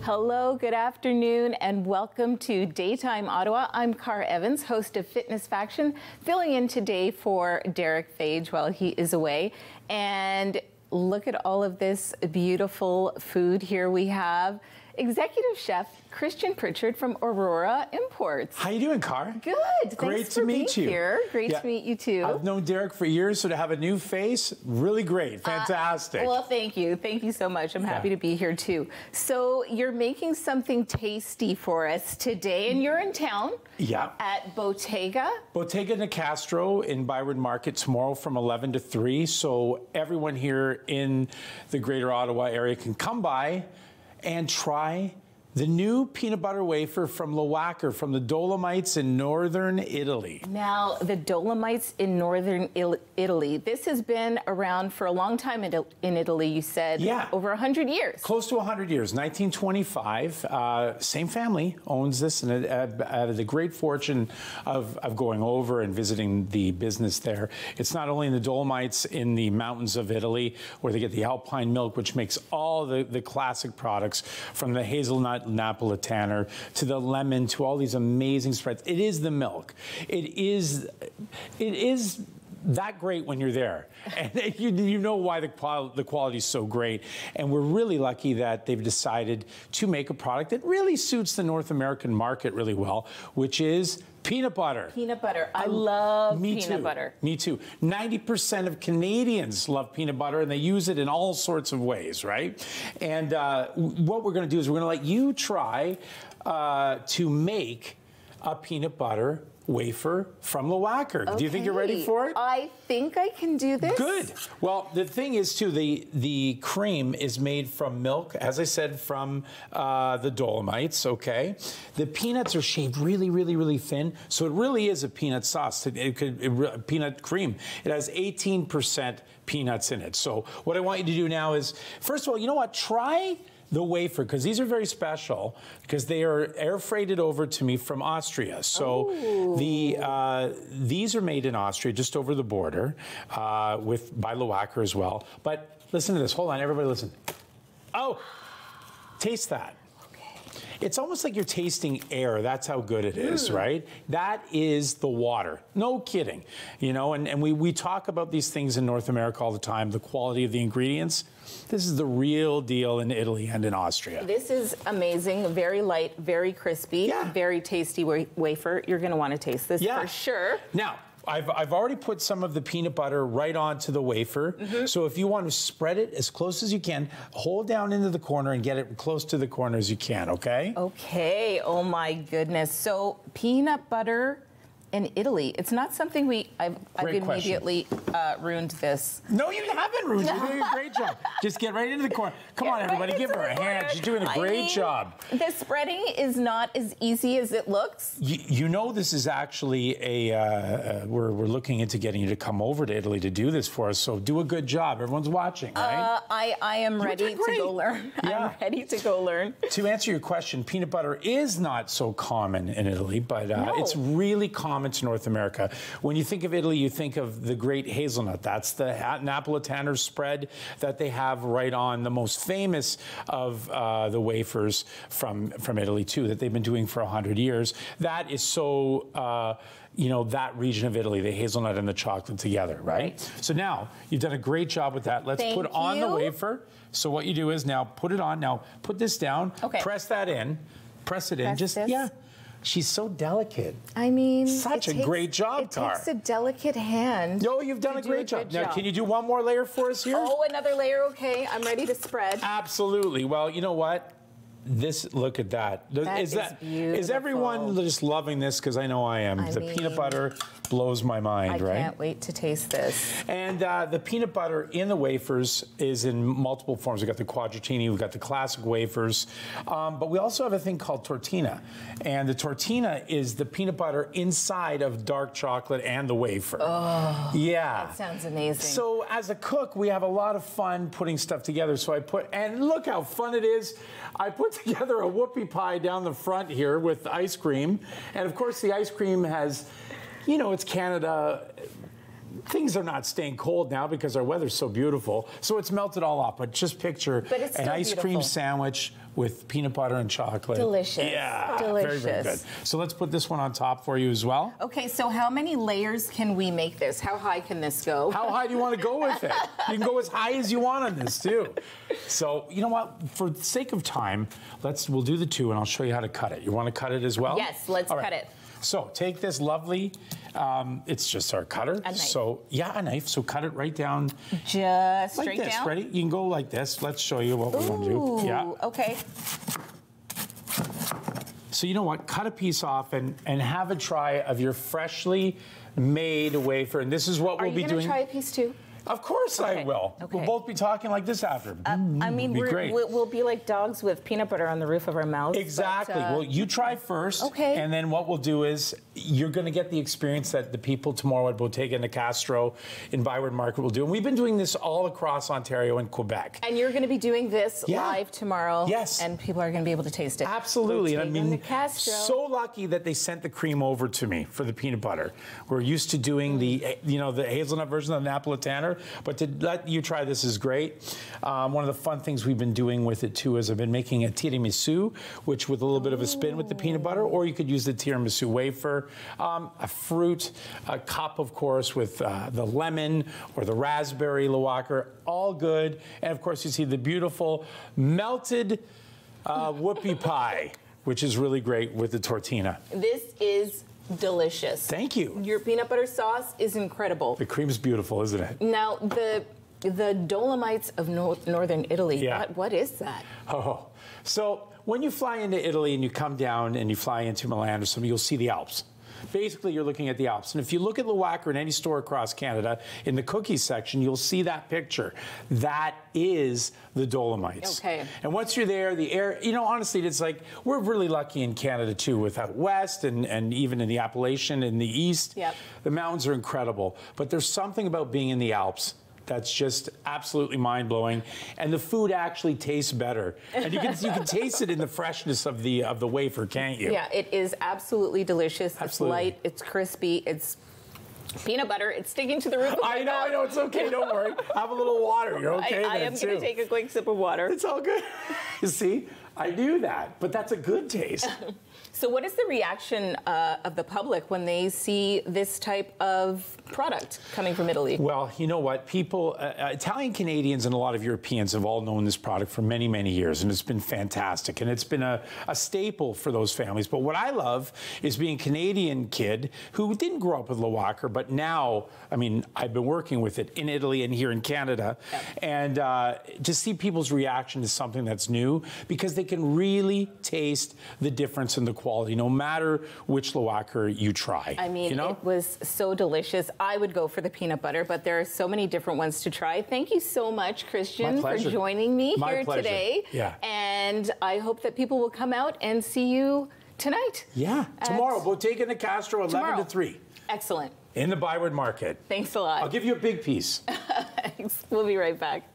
Hello, good afternoon, and welcome to Daytime Ottawa. I'm Car Evans, host of Fitness Faction, filling in today for Derek Fage while he is away. And look at all of this beautiful food. Here we have Executive Chef Pritchard from Aurora Imports. How you doing, Car? Good. Great to meet you. Here. Great to meet you too. I've known Derek for years, so to have a new face, really great, fantastic. Well, thank you. Thank you so much. I'm happy to be here too. So you're making something tasty for us today, and you're in town. Yeah. At Bottega. Bottega Nicastro in Byron Market tomorrow from 11 to 3. So everyone here in the Greater Ottawa area can come by and try the new peanut butter wafer from Wafer from the Dolomites in northern Italy. Now, the Dolomites in northern Italy. This has been around for a long time in Italy, you said. Yeah. Over 100 years. Close to 100 years. 1925. Same family owns this, and had the great fortune of going over and visiting the business there. It's not only in the Dolomites in the mountains of Italy, where they get the alpine milk, which makes all the classic products, from the hazelnut Napolitana to the lemon to all these amazing spreads. It is the milk. It is that great when you're there, and you know why the quality is so great. And we're really lucky that they've decided to make a product that really suits the North American market really well, which is peanut butter. Peanut butter. I love peanut butter. Me too. 90% of Canadians love peanut butter, and they use it in all sorts of ways, right? And what we're going to do is we're going to let you try to make a peanut butter wafer from Wafer. Okay. Do you think you're ready for it? I think I can do this. Good. Well, the thing is, too, the cream is made from milk, as I said, from the Dolomites, okay? The peanuts are shaved really, really, really thin, so it really is a peanut sauce, peanut cream. It has 18% peanuts in it. So what I want you to do now is, first of all, you know what? Try the wafer, because these are very special, because they are air freighted over to me from Austria. So these are made in Austria, just over the border, by Wafer as well. But listen to this. Hold on, everybody listen. Oh, taste that. It's almost like you're tasting air. That's how good it is, right? That is the water. No kidding. You know, and we talk about these things in North America all the time, the quality of the ingredients. This is the real deal in Italy and in Austria. This is amazing. Very light, very crispy, very tasty wafer. You're going to want to taste this for sure. Now, I've already put some of the peanut butter right onto the wafer. So if you want to spread it as close as you can, hold down into the corner and get it close to the corner as you can, okay? Okay. Oh my goodness. So peanut butter in Italy. It's not something I've immediately ruined this. No, you haven't ruined it. You're doing a great job. Just get right into the corner. Come on, everybody, give her a hand. She's doing a great job. The spreading is not as easy as it looks. You know, this is actually we're looking into getting you to come over to Italy to do this for us. So do a good job. Everyone's watching, right? I am ready to go learn. I'm ready to go learn. To answer your question, peanut butter is not so common in Italy, but it's really common to North America. When you think of Italy, you think of the great hazelnut. That's the Napolitana spread that they have right on, the most famous of the wafers from Italy too, that they've been doing for 100 years. That is so, you know, that region of Italy, the hazelnut and the chocolate together, right? So now, you've done a great job with that. Let's put on the wafer. So what you do is now put it on. Now put this down. Okay. Press that in. Press it in. Just She's so delicate. I mean, such a great job, Tar. It takes a delicate hand. No, you've done a great job. Now, can you do one more layer for us here? Oh, another layer. Okay, I'm ready to spread. Absolutely. Well, you know what? Look at that. Is beautiful. Is everyone just loving this? Because I know I am. The peanut butter blows my mind, right? I can't wait to taste this. And the peanut butter in the wafers is in multiple forms. We've got the quadratini, we've got the classic wafers, but we also have a thing called tortina. And the tortina is the peanut butter inside of dark chocolate and the wafer. Oh, yeah. That sounds amazing. So as a cook, we have a lot of fun putting stuff together. So and look how fun it is. I put together a whoopie pie down the front here with ice cream. And of course the ice cream has, you know, it's Canada things are not staying cold now because our weather's so beautiful. So it's melted all off. But just picture an ice cream sandwich with peanut butter and chocolate. Delicious. Yeah. Delicious. Very, very good. So let's put this one on top for you as well. Okay, so how many layers can we make this? How high can this go? How high do you want to go with it? You can go as high as you want on this too. So you know what? For the sake of time, we'll do the 2 and I'll show you how to cut it. You want to cut it as well? Yes, let's cut it. So take this lovely, it's just our cutter. A knife. So yeah, a knife. So cut it right down. Just like straight this. down? Ready? You can go like this. Let's show you what we're going to do. Yeah. Okay. So you know what? Cut a piece off and have a try of your freshly made wafer. And this is what we'll be doing. Are you going to try a piece too? Of course I will. Okay. We'll both be talking like this after. I mean, we'll be like dogs with peanut butter on the roof of our mouths. Exactly. Well, you try first. Okay. And then what we'll do is you're going to get the experience that the people tomorrow at Bottega de Castro in Byward Market will do. And we've been doing this all across Ontario and Quebec. And you're going to be doing this live tomorrow. Yes. And people are going to be able to taste it. Absolutely. Bottega de Castro. So lucky that they sent the cream over to me for the peanut butter. We're used to doing the hazelnut version of the Napolitana, but to let you try this is great. One of the fun things we've been doing with it too is I've been making a tiramisu, which with a little bit of a spin with the peanut butter, or you could use the tiramisu wafer, a fruit, a cup, of course, with the lemon or the raspberry Lawaka, all good. And of course, you see the beautiful melted whoopie pie, which is really great with the tortina. This is delicious. Thank you. Your peanut butter sauce is incredible. The cream's beautiful, isn't it? Now, the Dolomites of northern Italy, Yeah. what is that? Oh, so when you fly into Italy and you come down and you fly into Milan or something, you'll see the Alps. Basically, you're looking at the Alps. And if you look at Lawaka in any store across Canada, in the cookies section, you'll see that picture. That is the Dolomites. Okay. And once you're there, the air, honestly, it's like, we're really lucky in Canada, too, with out west and even in the Appalachian in the east. Yep. The mountains are incredible. But there's something about being in the Alps that's just absolutely mind-blowing, and the food actually tastes better. And you can taste it in the freshness of the wafer, can't you? Yeah, it is absolutely delicious. Absolutely. It's light, it's crispy, it's peanut butter, it's sticking to the roof of my mouth. I know, it's okay, don't worry. Have a little water, you're okay. I am going to take a quick sip of water. It's all good. You see, I do that, but that's a good taste. So what is the reaction of the public when they see this type of product coming from Italy? Well, you know what? People, Italian Canadians and a lot of Europeans have all known this product for many, many years, and it's been fantastic. And it's been a staple for those families. But what I love is being a Canadian kid who didn't grow up with Lawaka, but now, I mean, I've been working with it in Italy and here in Canada. Yep. And to see people's reaction to something that's new, because they can really taste the difference in the quality, no matter which Lawaka you try. I mean, it was so delicious. I would go for the peanut butter, but there are so many different ones to try. Thank you so much, Christian, for joining me here today. Yeah. And I hope that people will come out and see you tonight. Yeah, tomorrow, Bottega de Castro, 11 to 3. Excellent. In the Byward Market. Thanks a lot. I'll give you a big piece. Thanks. We'll be right back.